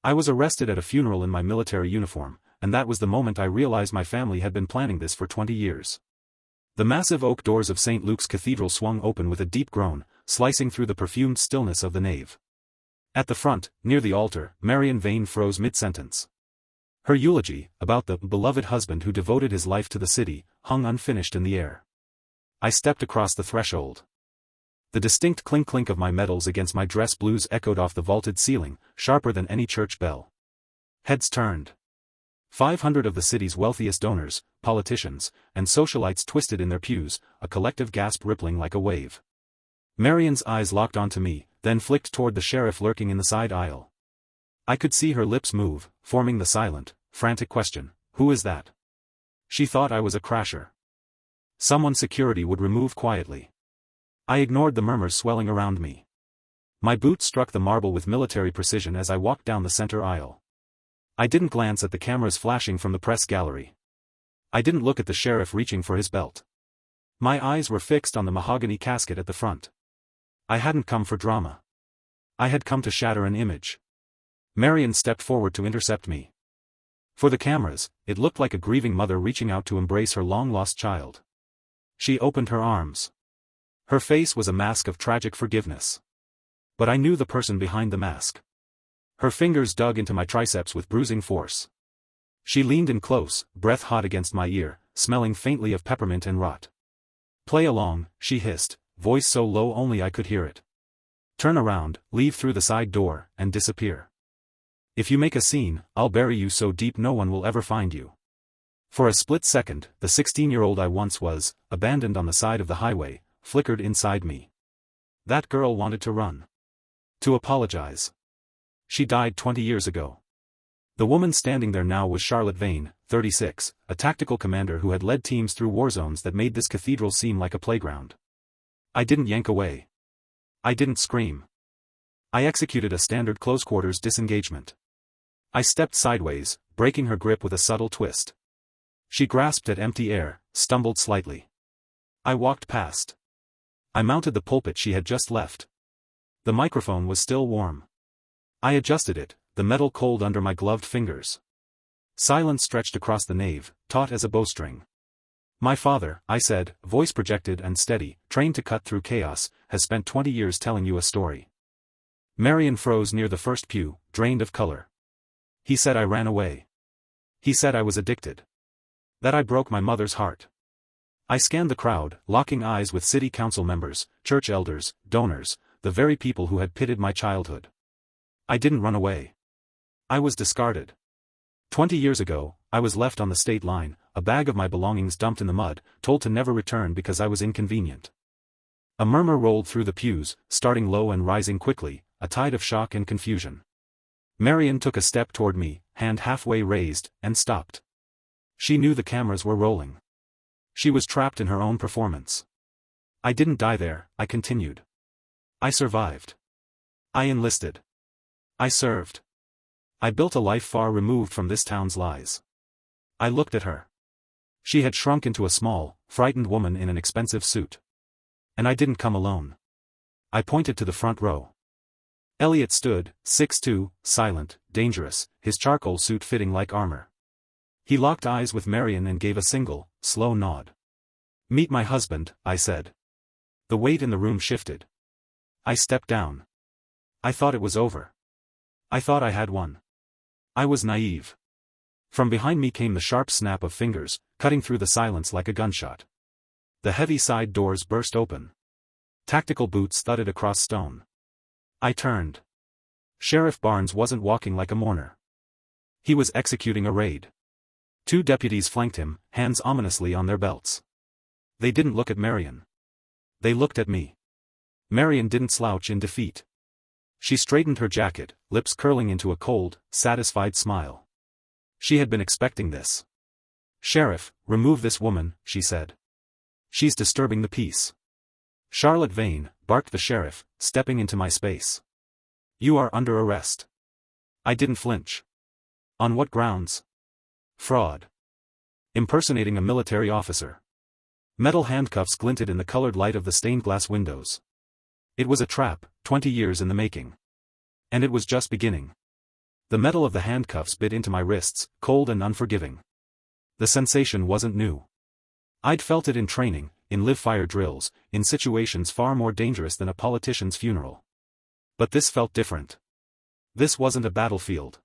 I was arrested at a funeral in my military uniform, and that was the moment I realized my family had been planning this for 20 years. The massive oak doors of St. Luke's Cathedral swung open with a deep groan, slicing through the perfumed stillness of the nave. At the front, near the altar, Marion Vane froze mid-sentence. Her eulogy, about the beloved husband who devoted his life to the city, hung unfinished in the air. I stepped across the threshold. The distinct clink-clink of my medals against my dress blues echoed off the vaulted ceiling, sharper than any church bell. Heads turned. 500 of the city's wealthiest donors, politicians, and socialites twisted in their pews, a collective gasp rippling like a wave. Marion's eyes locked onto me, then flicked toward the sheriff lurking in the side aisle. I could see her lips move, forming the silent, frantic question, "Who is that?" She thought I was a crasher. Someone security would remove quietly. I ignored the murmurs swelling around me. My boot struck the marble with military precision as I walked down the center aisle. I didn't glance at the cameras flashing from the press gallery. I didn't look at the sheriff reaching for his belt. My eyes were fixed on the mahogany casket at the front. I hadn't come for drama. I had come to shatter an image. Marion stepped forward to intercept me. For the cameras, it looked like a grieving mother reaching out to embrace her long-lost child. She opened her arms. Her face was a mask of tragic forgiveness. But I knew the person behind the mask. Her fingers dug into my triceps with bruising force. She leaned in close, breath hot against my ear, smelling faintly of peppermint and rot. "Play along," she hissed, voice so low only I could hear it. "Turn around, leave through the side door, and disappear. If you make a scene, I'll bury you so deep no one will ever find you." For a split second, the 16-year-old I once was, abandoned on the side of the highway, flickered inside me. That girl wanted to run. To apologize. She died 20 years ago. The woman standing there now was Charlotte Vane, 36, a tactical commander who had led teams through war zones that made this cathedral seem like a playground. I didn't yank away. I didn't scream. I executed a standard close-quarters disengagement. I stepped sideways, breaking her grip with a subtle twist. She grasped at empty air, stumbled slightly. I walked past. I mounted the pulpit she had just left. The microphone was still warm. I adjusted it, the metal cold under my gloved fingers. Silence stretched across the nave, taut as a bowstring. "My father," I said, voice projected and steady, trained to cut through chaos, "has spent 20 years telling you a story." Marion froze near the first pew, drained of color. "He said I ran away. He said I was addicted. That I broke my mother's heart." I scanned the crowd, locking eyes with city council members, church elders, donors, the very people who had pitted my childhood. I didn't run away. I was discarded. 20 years ago, I was left on the state line, a bag of my belongings dumped in the mud, told to never return because I was inconvenient. A murmur rolled through the pews, starting low and rising quickly, a tide of shock and confusion. Marion took a step toward me, hand halfway raised, and stopped. She knew the cameras were rolling. She was trapped in her own performance. "I didn't die there," I continued. "I survived. I enlisted. I served. I built a life far removed from this town's lies." I looked at her. She had shrunk into a small, frightened woman in an expensive suit. "And I didn't come alone." I pointed to the front row. Elliot stood, 6'2", silent, dangerous, his charcoal suit fitting like armor. He locked eyes with Marion and gave a single, slow nod. "Meet my husband," I said. The weight in the room shifted. I stepped down. I thought it was over. I thought I had won. I was naive. From behind me came the sharp snap of fingers, cutting through the silence like a gunshot. The heavy side doors burst open. Tactical boots thudded across stone. I turned. Sheriff Barnes wasn't walking like a mourner. He was executing a raid. 2 deputies flanked him, hands ominously on their belts. They didn't look at Marion. They looked at me. Marion didn't slouch in defeat. She straightened her jacket, lips curling into a cold, satisfied smile. She had been expecting this. "Sheriff, remove this woman," she said. "She's disturbing the peace." "Charlotte Vane," barked the sheriff, stepping into my space. "You are under arrest." I didn't flinch. "On what grounds?" "Fraud. Impersonating a military officer." Metal handcuffs glinted in the colored light of the stained glass windows. It was a trap, 20 years in the making. And it was just beginning. The metal of the handcuffs bit into my wrists, cold and unforgiving. The sensation wasn't new. I'd felt it in training, in live-fire drills, in situations far more dangerous than a politician's funeral. But this felt different. This wasn't a battlefield.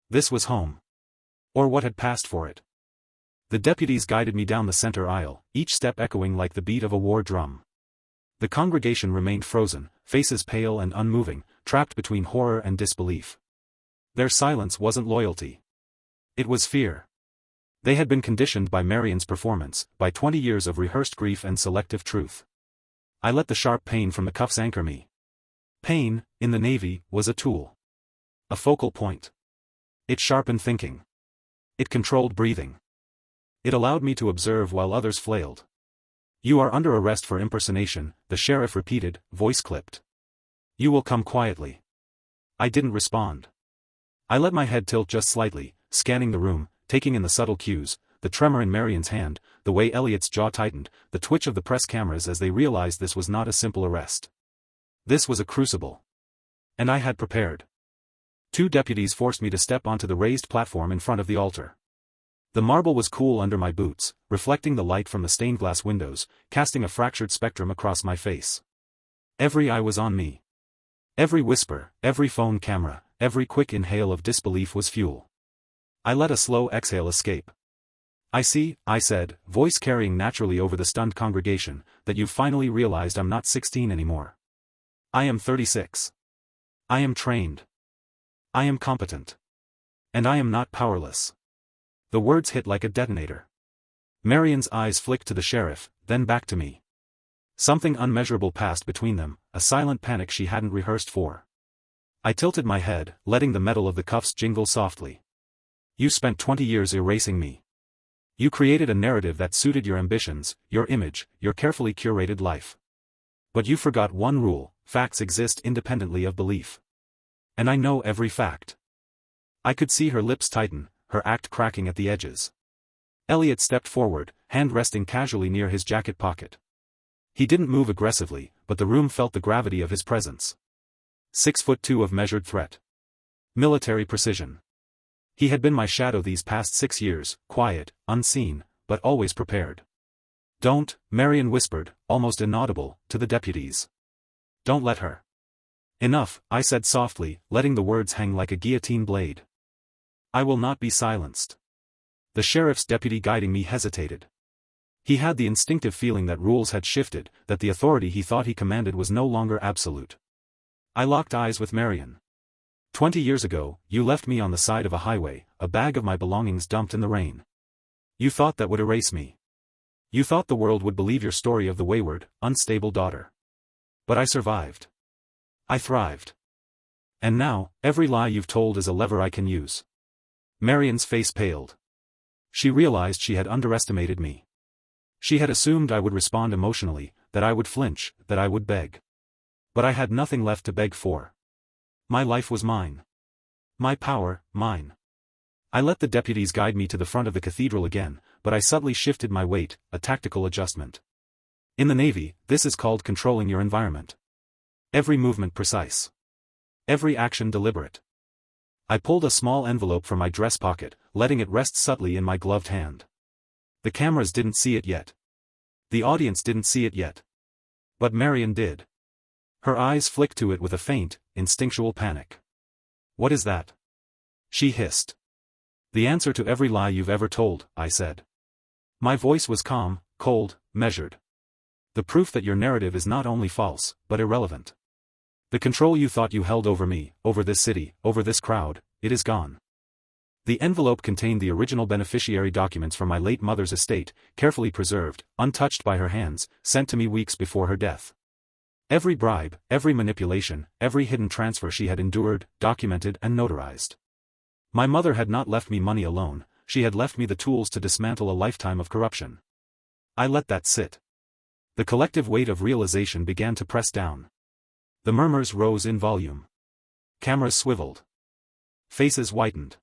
This was home. Or what had passed for it. The deputies guided me down the center aisle, each step echoing like the beat of a war drum. The congregation remained frozen, faces pale and unmoving, trapped between horror and disbelief. Their silence wasn't loyalty. It was fear. They had been conditioned by Marion's performance, by 20 years of rehearsed grief and selective truth. I let the sharp pain from the cuffs anchor me. Pain, in the Navy, was a tool. A focal point. It sharpened thinking. It controlled breathing. It allowed me to observe while others flailed. "You are under arrest for impersonation," the sheriff repeated, voice clipped. "You will come quietly." I didn't respond. I let my head tilt just slightly, scanning the room, taking in the subtle cues, the tremor in Marion's hand, the way Elliot's jaw tightened, the twitch of the press cameras as they realized this was not a simple arrest. This was a crucible. And I had prepared. 2 deputies forced me to step onto the raised platform in front of the altar. The marble was cool under my boots, reflecting the light from the stained glass windows, casting a fractured spectrum across my face. Every eye was on me. Every whisper, every phone camera, every quick inhale of disbelief was fuel. I let a slow exhale escape. "I see," I said, voice carrying naturally over the stunned congregation, "that you've finally realized I'm not 16 anymore. I am 36. I am trained. I am competent. And I am not powerless." The words hit like a detonator. Marion's eyes flicked to the sheriff, then back to me. Something unmeasurable passed between them, a silent panic she hadn't rehearsed for. I tilted my head, letting the metal of the cuffs jingle softly. "You spent 20 years erasing me. You created a narrative that suited your ambitions, your image, your carefully curated life. But you forgot one rule: facts exist independently of belief. And I know every fact." I could see her lips tighten, her act cracking at the edges. Elliot stepped forward, hand resting casually near his jacket pocket. He didn't move aggressively, but the room felt the gravity of his presence. 6'2" of measured threat. Military precision. He had been my shadow these past 6 years, quiet, unseen, but always prepared. "Don't," Marion whispered, almost inaudible, to the deputies. "Don't let her." "Enough," I said softly, letting the words hang like a guillotine blade. "I will not be silenced." The sheriff's deputy guiding me hesitated. He had the instinctive feeling that rules had shifted, that the authority he thought he commanded was no longer absolute. I locked eyes with Marion. 20 years ago, you left me on the side of a highway, a bag of my belongings dumped in the rain. You thought that would erase me. You thought the world would believe your story of the wayward, unstable daughter. But I survived. I thrived. And now, every lie you've told is a lever I can use. Marion's face paled. She realized she had underestimated me. She had assumed I would respond emotionally, that I would flinch, that I would beg. But I had nothing left to beg for. My life was mine. My power, mine. I let the deputies guide me to the front of the cathedral again, but I subtly shifted my weight, a tactical adjustment. In the Navy, this is called controlling your environment. Every movement precise. Every action deliberate. I pulled a small envelope from my dress pocket, letting it rest subtly in my gloved hand. The cameras didn't see it yet. The audience didn't see it yet. But Marion did. Her eyes flicked to it with a faint, instinctual panic. "What is that?" she hissed. "The answer to every lie you've ever told," I said. My voice was calm, cold, measured. "The proof that your narrative is not only false, but irrelevant. The control you thought you held over me, over this city, over this crowd, it is gone." The envelope contained the original beneficiary documents from my late mother's estate, carefully preserved, untouched by her hands, sent to me weeks before her death. Every bribe, every manipulation, every hidden transfer she had endured, documented and notarized. My mother had not left me money alone, she had left me the tools to dismantle a lifetime of corruption. I let that sit. The collective weight of realization began to press down. The murmurs rose in volume. Cameras swiveled. Faces whitened.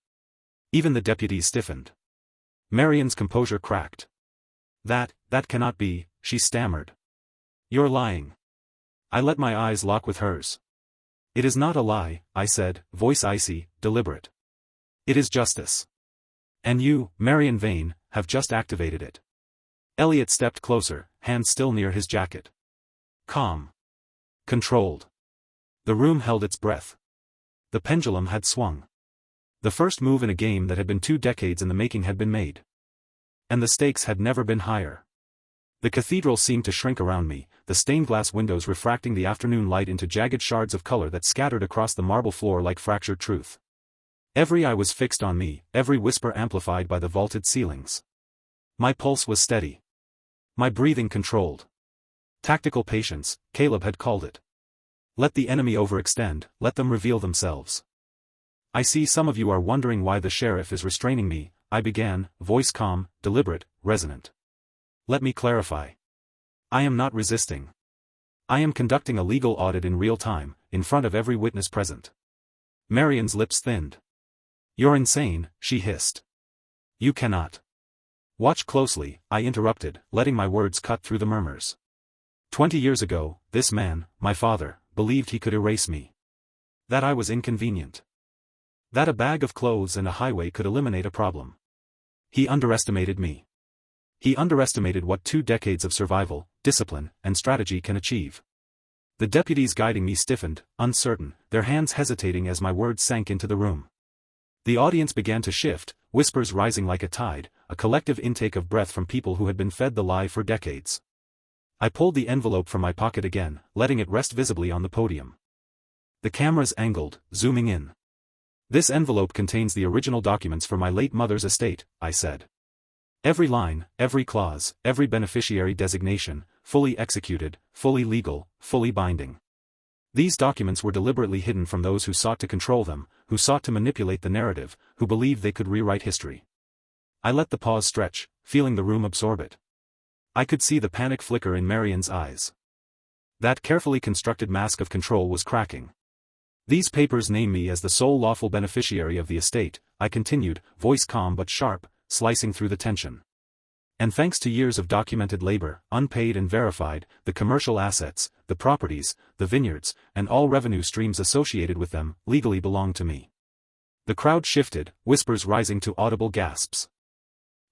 Even the deputies stiffened. Marion's composure cracked. That cannot be," she stammered. "You're lying." I let my eyes lock with hers. "It is not a lie," I said, voice icy, deliberate. It is justice. And you, Marion Vane, have just activated it. Elliot stepped closer, hands still near his jacket. Calm. Controlled. The room held its breath. The pendulum had swung. The first move in a game that had been 2 decades in the making had been made. And the stakes had never been higher. The cathedral seemed to shrink around me, the stained glass windows refracting the afternoon light into jagged shards of color that scattered across the marble floor like fractured truth. Every eye was fixed on me, every whisper amplified by the vaulted ceilings. My pulse was steady. My breathing controlled. Tactical patience, Caleb had called it. Let the enemy overextend, let them reveal themselves. I see some of you are wondering why the sheriff is restraining me, I began, voice calm, deliberate, resonant. Let me clarify. I am not resisting. I am conducting a legal audit in real time, in front of every witness present. Marion's lips thinned. You're insane, she hissed. You cannot. Watch closely, I interrupted, letting my words cut through the murmurs. 20 years ago, this man, my father, believed he could erase me. That I was inconvenient. That a bag of clothes and a highway could eliminate a problem. He underestimated me. He underestimated what 2 decades of survival, discipline, and strategy can achieve. The deputies guiding me stiffened, uncertain, their hands hesitating as my words sank into the room. The audience began to shift, whispers rising like a tide, a collective intake of breath from people who had been fed the lie for decades. I pulled the envelope from my pocket again, letting it rest visibly on the podium. The cameras angled, zooming in. This envelope contains the original documents for my late mother's estate, I said. Every line, every clause, every beneficiary designation, fully executed, fully legal, fully binding. These documents were deliberately hidden from those who sought to control them, who sought to manipulate the narrative, who believed they could rewrite history. I let the pause stretch, feeling the room absorb it. I could see the panic flicker in Marion's eyes. That carefully constructed mask of control was cracking. These papers name me as the sole lawful beneficiary of the estate, I continued, voice calm but sharp, slicing through the tension. And thanks to years of documented labor, unpaid and verified, the commercial assets, the properties, the vineyards, and all revenue streams associated with them, legally belong to me. The crowd shifted, whispers rising to audible gasps.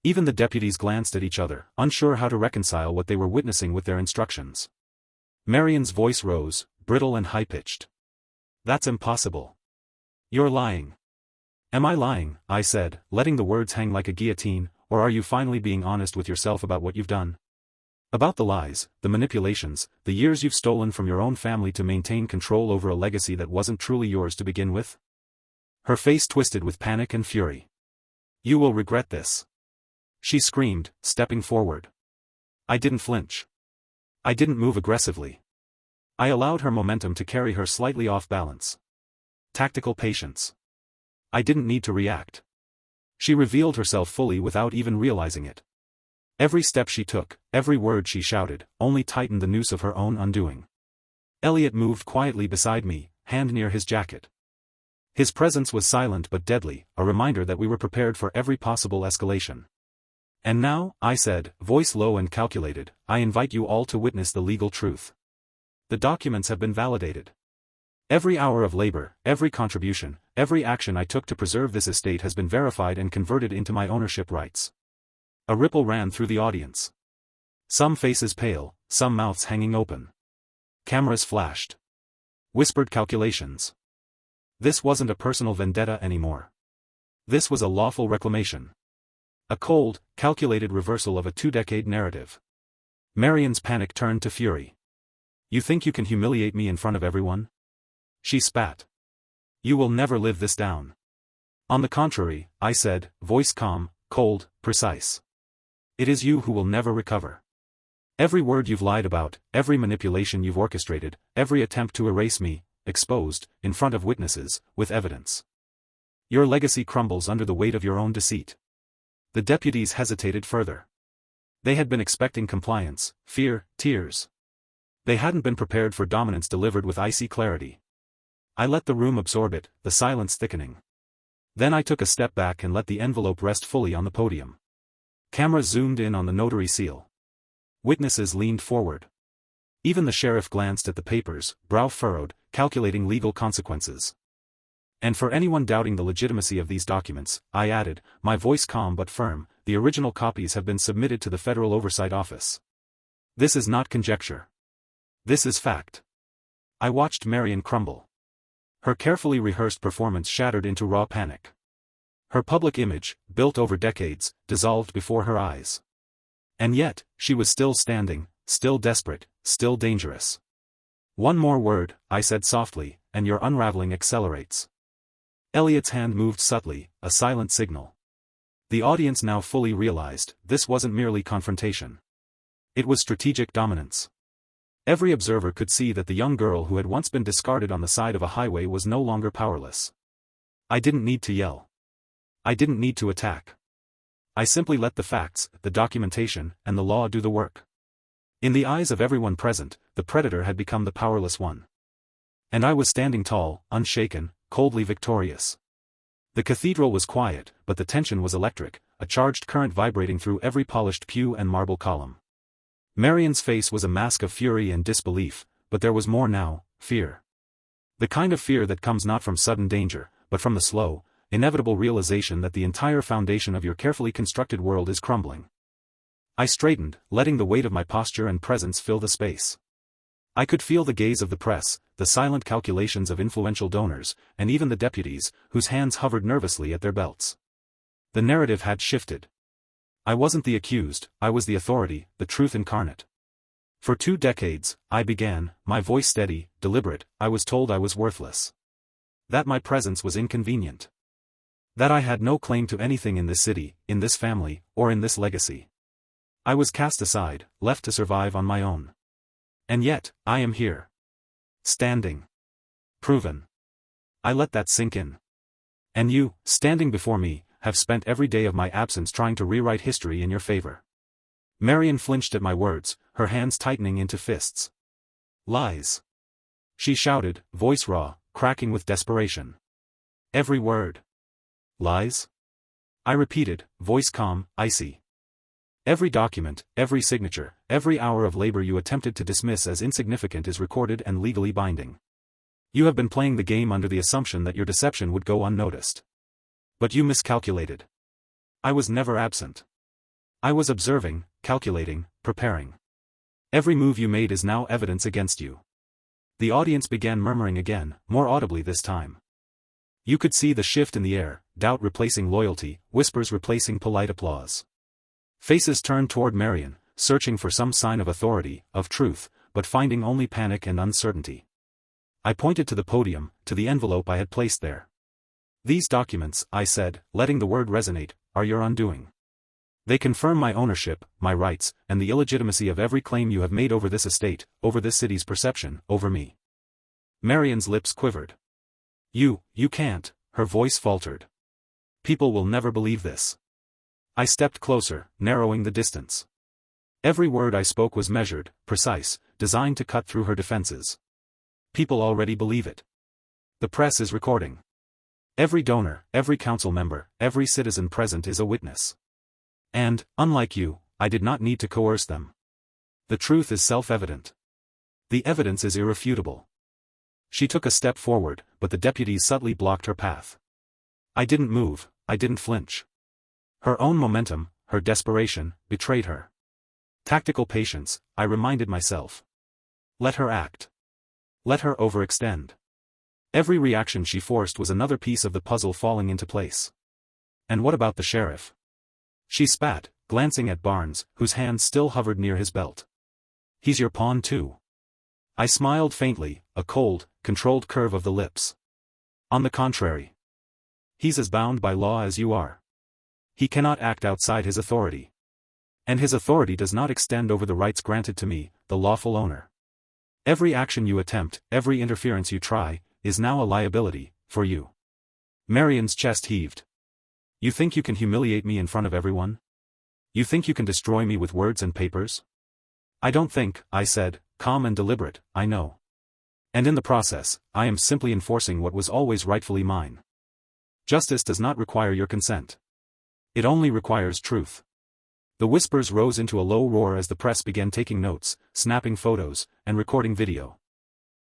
Even the deputies glanced at each other, unsure how to reconcile what they were witnessing with their instructions. Marion's voice rose, brittle and high-pitched. That's impossible. You're lying. Am I lying, I said, letting the words hang like a guillotine, or are you finally being honest with yourself about what you've done? About the lies, the manipulations, the years you've stolen from your own family to maintain control over a legacy that wasn't truly yours to begin with? Her face twisted with panic and fury. You will regret this. She screamed, stepping forward. I didn't flinch. I didn't move aggressively. I allowed her momentum to carry her slightly off balance. Tactical patience. I didn't need to react. She revealed herself fully without even realizing it. Every step she took, every word she shouted, only tightened the noose of her own undoing. Elliot moved quietly beside me, hand near his jacket. His presence was silent but deadly, a reminder that we were prepared for every possible escalation. And now, I said, voice low and calculated, I invite you all to witness the legal truth. The documents have been validated. Every hour of labor, every contribution, every action I took to preserve this estate has been verified and converted into my ownership rights. A ripple ran through the audience. Some faces pale, some mouths hanging open. Cameras flashed. Whispered calculations. This wasn't a personal vendetta anymore. This was a lawful reclamation. A cold, calculated reversal of a 2-decade narrative. Marion's panic turned to fury. You think you can humiliate me in front of everyone? She spat. You will never live this down. On the contrary, I said, voice calm, cold, precise. It is you who will never recover. Every word you've lied about, every manipulation you've orchestrated, every attempt to erase me, exposed, in front of witnesses, with evidence. Your legacy crumbles under the weight of your own deceit. The deputies hesitated further. They had been expecting compliance, fear, tears. They hadn't been prepared for dominance delivered with icy clarity. I let the room absorb it, the silence thickening. Then I took a step back and let the envelope rest fully on the podium. Cameras zoomed in on the notary seal. Witnesses leaned forward. Even the sheriff glanced at the papers, brow furrowed, calculating legal consequences. And for anyone doubting the legitimacy of these documents, I added, my voice calm but firm, the original copies have been submitted to the Federal Oversight Office. This is not conjecture. This is fact. I watched Marion crumble. Her carefully rehearsed performance shattered into raw panic. Her public image, built over decades, dissolved before her eyes. And yet, she was still standing, still desperate, still dangerous. One more word, I said softly, and your unraveling accelerates. Elliot's hand moved subtly, a silent signal. The audience now fully realized, this wasn't merely confrontation. It was strategic dominance. Every observer could see that the young girl who had once been discarded on the side of a highway was no longer powerless. I didn't need to yell. I didn't need to attack. I simply let the facts, the documentation, and the law do the work. In the eyes of everyone present, the predator had become the powerless one. And I was standing tall, unshaken, coldly victorious. The cathedral was quiet, but the tension was electric, a charged current vibrating through every polished pew and marble column. Marion's face was a mask of fury and disbelief, but there was more now, fear. The kind of fear that comes not from sudden danger, but from the slow, inevitable realization that the entire foundation of your carefully constructed world is crumbling. I straightened, letting the weight of my posture and presence fill the space. I could feel the gaze of the press, the silent calculations of influential donors, and even the deputies, whose hands hovered nervously at their belts. The narrative had shifted. I wasn't the accused, I was the authority, the truth incarnate. For 2 decades, I began, my voice steady, deliberate, I was told I was worthless. That my presence was inconvenient. That I had no claim to anything in this city, in this family, or in this legacy. I was cast aside, left to survive on my own. And yet, I am here. Standing. Proven. I let that sink in. And you, standing before me, have spent every day of my absence trying to rewrite history in your favor. Marion flinched at my words, her hands tightening into fists. Lies. She shouted, voice raw, cracking with desperation. Every word. Lies? I repeated, voice calm, icy. Every document, every signature, every hour of labor you attempted to dismiss as insignificant is recorded and legally binding. You have been playing the game under the assumption that your deception would go unnoticed. But you miscalculated. I was never absent. I was observing, calculating, preparing. Every move you made is now evidence against you. The audience began murmuring again, more audibly this time. You could see the shift in the air, doubt replacing loyalty, whispers replacing polite applause. Faces turned toward Marion, searching for some sign of authority, of truth, but finding only panic and uncertainty. I pointed to the podium, to the envelope I had placed there. These documents, I said, letting the word resonate, are your undoing. They confirm my ownership, my rights, and the illegitimacy of every claim you have made over this estate, over this city's perception, over me. Marion's lips quivered. You can't, her voice faltered. People will never believe this. I stepped closer, narrowing the distance. Every word I spoke was measured, precise, designed to cut through her defenses. People already believe it. The press is recording. Every donor, every council member, every citizen present is a witness. And, unlike you, I did not need to coerce them. The truth is self-evident. The evidence is irrefutable. She took a step forward, but the deputies subtly blocked her path. I didn't move, I didn't flinch. Her own momentum, her desperation, betrayed her. Tactical patience, I reminded myself. Let her act. Let her overextend. Every reaction she forced was another piece of the puzzle falling into place. And what about the sheriff? She spat, glancing at Barnes, whose hand still hovered near his belt. He's your pawn too. I smiled faintly, a cold, controlled curve of the lips. On the contrary. He's as bound by law as you are. He cannot act outside his authority. And his authority does not extend over the rights granted to me, the lawful owner. Every action you attempt, every interference you try, is now a liability, for you. Marion's chest heaved. You think you can humiliate me in front of everyone? You think you can destroy me with words and papers? I don't think, I said, calm and deliberate, I know. And in the process, I am simply enforcing what was always rightfully mine. Justice does not require your consent. It only requires truth. The whispers rose into a low roar as the press began taking notes, snapping photos, and recording video.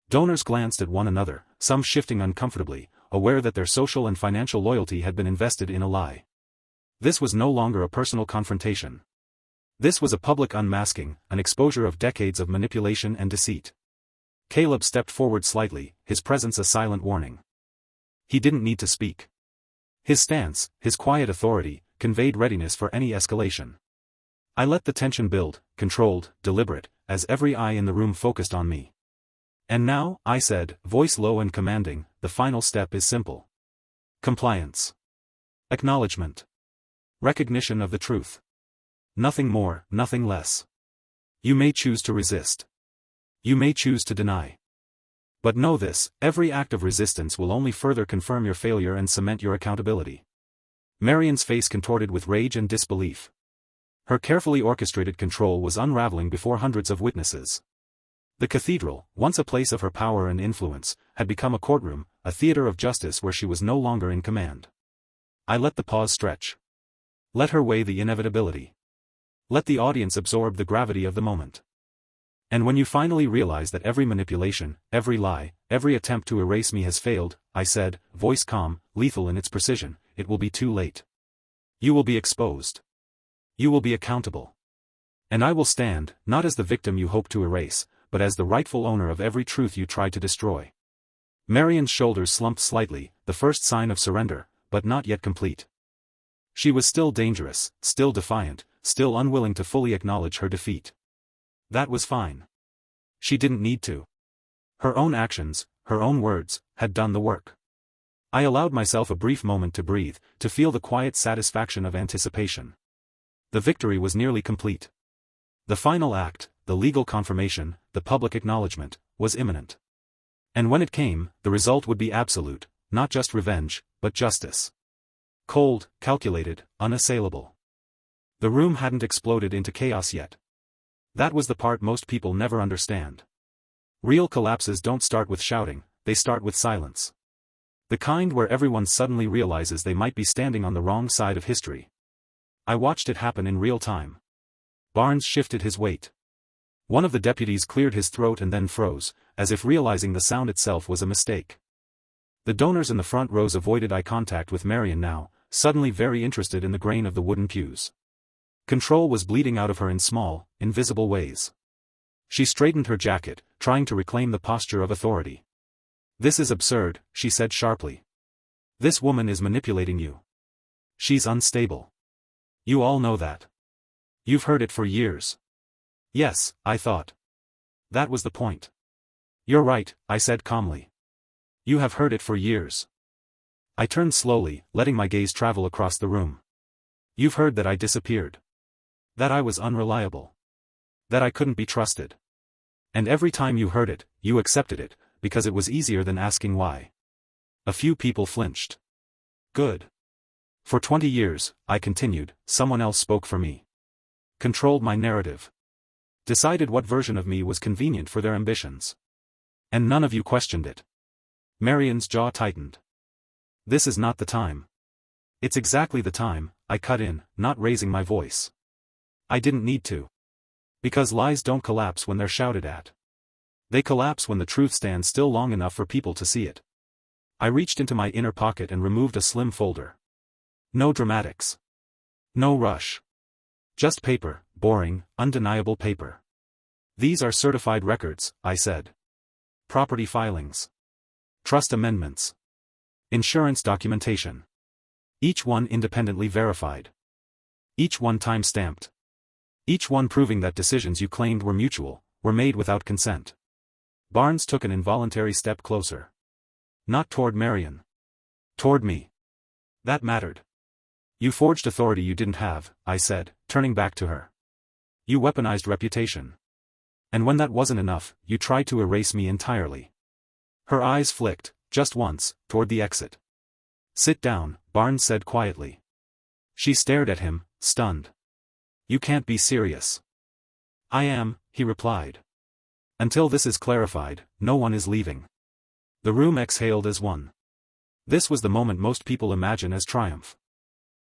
Donors glanced at one another, some shifting uncomfortably, aware that their social and financial loyalty had been invested in a lie. This was no longer a personal confrontation. This was a public unmasking, an exposure of decades of manipulation and deceit. Caleb stepped forward slightly, his presence a silent warning. He didn't need to speak. His stance, his quiet authority, conveyed readiness for any escalation. I let the tension build, controlled, deliberate, as every eye in the room focused on me. And now, I said, voice low and commanding, the final step is simple. Compliance. Acknowledgement. Recognition of the truth. Nothing more, nothing less. You may choose to resist. You may choose to deny. But know this, every act of resistance will only further confirm your failure and cement your accountability. Marion's face contorted with rage and disbelief. Her carefully orchestrated control was unraveling before hundreds of witnesses. The cathedral, once a place of her power and influence, had become a courtroom, a theater of justice where she was no longer in command. I let the pause stretch. Let her weigh the inevitability. Let the audience absorb the gravity of the moment. And when you finally realize that every manipulation, every lie, every attempt to erase me has failed, I said, voice calm, lethal in its precision, it will be too late. You will be exposed. You will be accountable. And I will stand, not as the victim you hope to erase, but as the rightful owner of every truth you tried to destroy. Marion's shoulders slumped slightly, the first sign of surrender, but not yet complete. She was still dangerous, still defiant, still unwilling to fully acknowledge her defeat. That was fine. She didn't need to. Her own actions, her own words, had done the work. I allowed myself a brief moment to breathe, to feel the quiet satisfaction of anticipation. The victory was nearly complete. The final act, the legal confirmation, the public acknowledgement, was imminent. And when it came, the result would be absolute, not just revenge, but justice. Cold, calculated, unassailable. The room hadn't exploded into chaos yet. That was the part most people never understand. Real collapses don't start with shouting, they start with silence. The kind where everyone suddenly realizes they might be standing on the wrong side of history. I watched it happen in real time. Barnes shifted his weight. One of the deputies cleared his throat and then froze, as if realizing the sound itself was a mistake. The donors in the front rows avoided eye contact with Marion now, suddenly very interested in the grain of the wooden pews. Control was bleeding out of her in small, invisible ways. She straightened her jacket, trying to reclaim the posture of authority. This is absurd, she said sharply. This woman is manipulating you. She's unstable. You all know that. You've heard it for years. Yes, I thought. That was the point. You're right, I said calmly. You have heard it for years. I turned slowly, letting my gaze travel across the room. You've heard that I disappeared. That I was unreliable. That I couldn't be trusted. And every time you heard it, you accepted it, because it was easier than asking why. A few people flinched. Good. For 20 years, I continued, someone else spoke for me. Controlled my narrative. Decided what version of me was convenient for their ambitions. And none of you questioned it. Marion's jaw tightened. This is not the time. It's exactly the time, I cut in, not raising my voice. I didn't need to. Because lies don't collapse when they're shouted at. They collapse when the truth stands still long enough for people to see it. I reached into my inner pocket and removed a slim folder. No dramatics. No rush. Just paper, boring, undeniable paper. These are certified records, I said. Property filings. Trust amendments. Insurance documentation. Each one independently verified. Each one time-stamped. Each one proving that decisions you claimed were mutual, were made without consent. Barnes took an involuntary step closer. Not toward Marion. Toward me. That mattered. You forged authority you didn't have, I said, turning back to her. You weaponized reputation. And when that wasn't enough, you tried to erase me entirely. Her eyes flicked, just once, toward the exit. Sit down, Barnes said quietly. She stared at him, stunned. You can't be serious. I am, he replied. Until this is clarified, no one is leaving. The room exhaled as one. This was the moment most people imagine as triumph.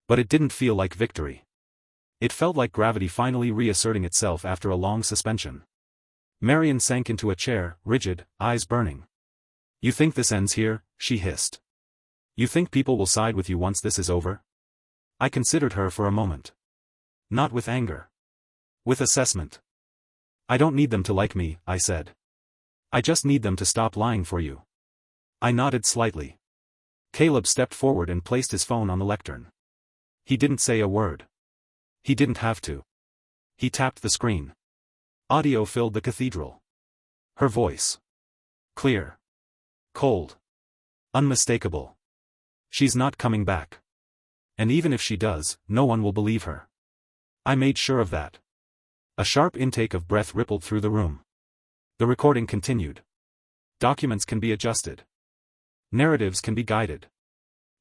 But it didn't feel like victory. It felt like gravity finally reasserting itself after a long suspension. Marion sank into a chair, rigid, eyes burning. You think this ends here? She hissed. You think people will side with you once this is over? I considered her for a moment. Not with anger. With assessment. I don't need them to like me, I said. I just need them to stop lying for you. I nodded slightly. Caleb stepped forward and placed his phone on the lectern. He didn't say a word. He didn't have to. He tapped the screen. Audio filled the cathedral. Her voice. Clear. Cold. Unmistakable. She's not coming back. And even if she does, no one will believe her. I made sure of that. A sharp intake of breath rippled through the room. The recording continued. Documents can be adjusted. Narratives can be guided.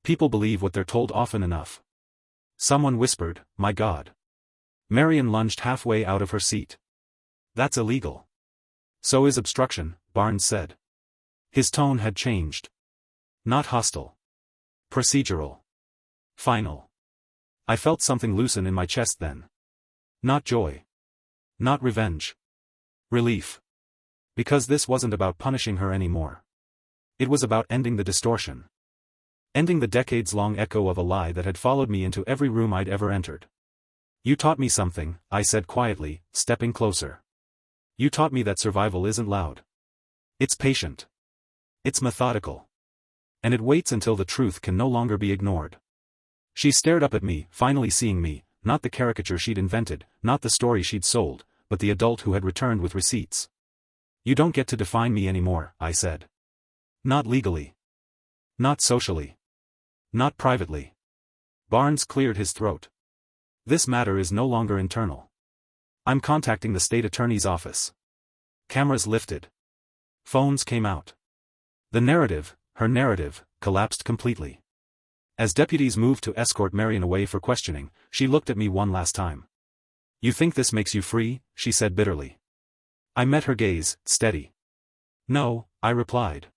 People believe what they're told often enough. Someone whispered, "My God." Marion lunged halfway out of her seat. That's illegal. So is obstruction, Barnes said. His tone had changed. Not hostile. Procedural. Final. I felt something loosen in my chest then. Not joy. Not revenge. Relief. Because this wasn't about punishing her anymore. It was about ending the distortion. Ending the decades-long echo of a lie that had followed me into every room I'd ever entered. You taught me something, I said quietly, stepping closer. You taught me that survival isn't loud. It's patient. It's methodical. And it waits until the truth can no longer be ignored. She stared up at me, finally seeing me, not the caricature she'd invented, not the story she'd sold, but the adult who had returned with receipts. You don't get to define me anymore, I said. Not legally. Not socially. Not privately. Barnes cleared his throat. This matter is no longer internal. I'm contacting the state attorney's office. Cameras lifted. Phones came out. The narrative, her narrative, collapsed completely. As deputies moved to escort Marion away for questioning, she looked at me one last time. You think this makes you free? She said bitterly. I met her gaze, steady. No, I replied.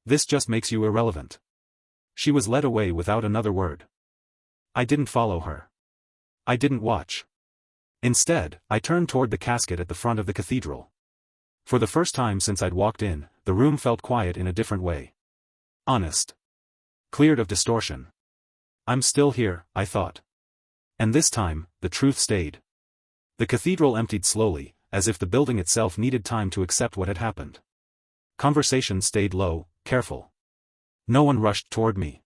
This just makes you irrelevant. She was led away without another word. I didn't follow her. I didn't watch. Instead, I turned toward the casket at the front of the cathedral. For the first time since I'd walked in, the room felt quiet in a different way. Honest. Cleared of distortion. I'm still here, I thought. And this time, the truth stayed. The cathedral emptied slowly, as if the building itself needed time to accept what had happened. Conversation stayed low, careful. No one rushed toward me.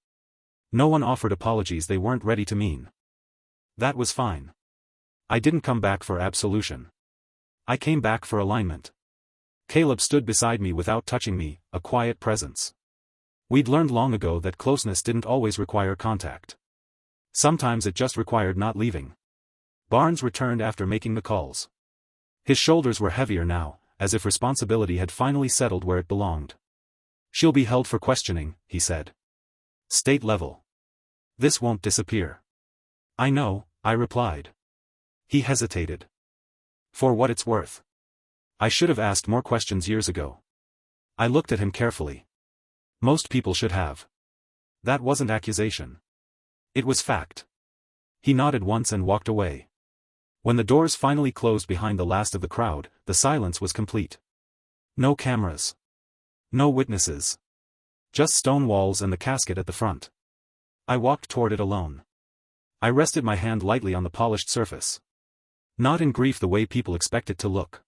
No one offered apologies they weren't ready to mean. That was fine. I didn't come back for absolution. I came back for alignment. Caleb stood beside me without touching me, a quiet presence. We'd learned long ago that closeness didn't always require contact. Sometimes it just required not leaving. Barnes returned after making the calls. His shoulders were heavier now, as if responsibility had finally settled where it belonged. She'll be held for questioning, he said. State level. This won't disappear. I know, I replied. He hesitated. For what it's worth. I should have asked more questions years ago. I looked at him carefully. Most people should have. That wasn't accusation. It was fact. He nodded once and walked away. When the doors finally closed behind the last of the crowd, the silence was complete. No cameras. No witnesses. Just stone walls and the casket at the front. I walked toward it alone. I rested my hand lightly on the polished surface. Not in grief the way people expect it to look.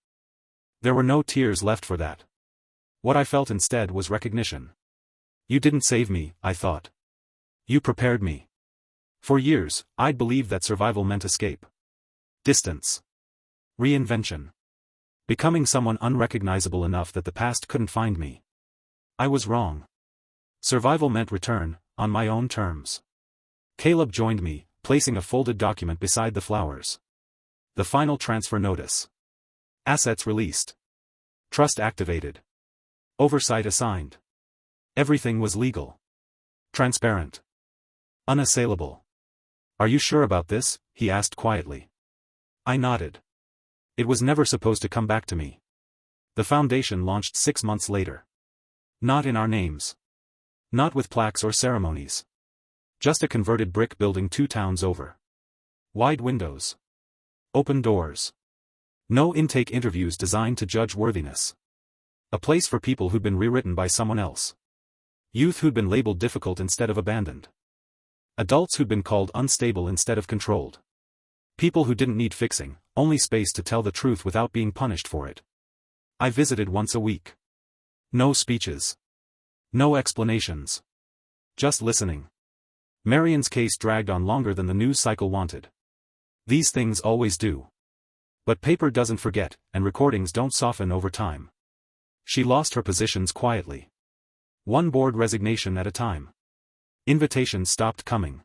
There were no tears left for that. What I felt instead was recognition. You didn't save me, I thought. You prepared me. For years, I'd believed that survival meant escape. Distance. Reinvention. Becoming someone unrecognizable enough that the past couldn't find me. I was wrong. Survival meant return, on my own terms. Caleb joined me, placing a folded document beside the flowers. The final transfer notice. Assets released. Trust activated. Oversight assigned. Everything was legal. Transparent. Unassailable. Are you sure about this? He asked quietly. I nodded. It was never supposed to come back to me. The foundation launched 6 months later. Not in our names. Not with plaques or ceremonies. Just a converted brick building 2 towns over. Wide windows. Open doors. No intake interviews designed to judge worthiness. A place for people who'd been rewritten by someone else. Youth who'd been labeled difficult instead of abandoned. Adults who'd been called unstable instead of controlled. People who didn't need fixing, only space to tell the truth without being punished for it. I visited once a week. No speeches. No explanations. Just listening. Marion's case dragged on longer than the news cycle wanted. These things always do. But paper doesn't forget, and recordings don't soften over time. She lost her positions quietly. One board resignation at a time. Invitations stopped coming.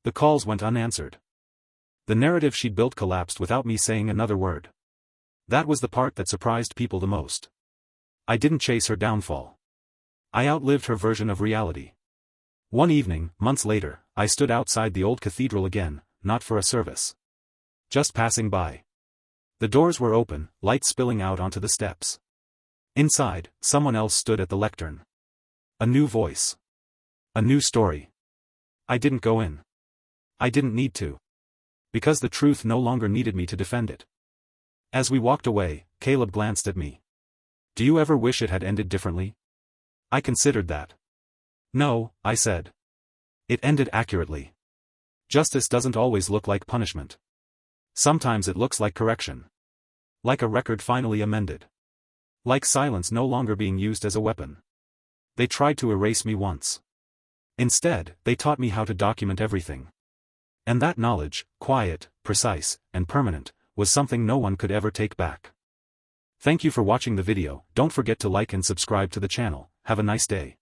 The calls went unanswered. The narrative she'd built collapsed without me saying another word. That was the part that surprised people the most. I didn't chase her downfall. I outlived her version of reality. One evening, months later, I stood outside the old cathedral again, not for a service. Just passing by. The doors were open, light spilling out onto the steps. Inside, someone else stood at the lectern. A new voice. A new story. I didn't go in. I didn't need to. Because the truth no longer needed me to defend it. As we walked away, Caleb glanced at me. Do you ever wish it had ended differently? I considered that. No, I said. It ended accurately. Justice doesn't always look like punishment. Sometimes it looks like correction. Like a record finally amended. Like silence no longer being used as a weapon. They tried to erase me once. Instead, they taught me how to document everything. And that knowledge, quiet, precise, and permanent, was something no one could ever take back. Thank you for watching the video. Don't forget to like and subscribe to the channel. Have a nice day.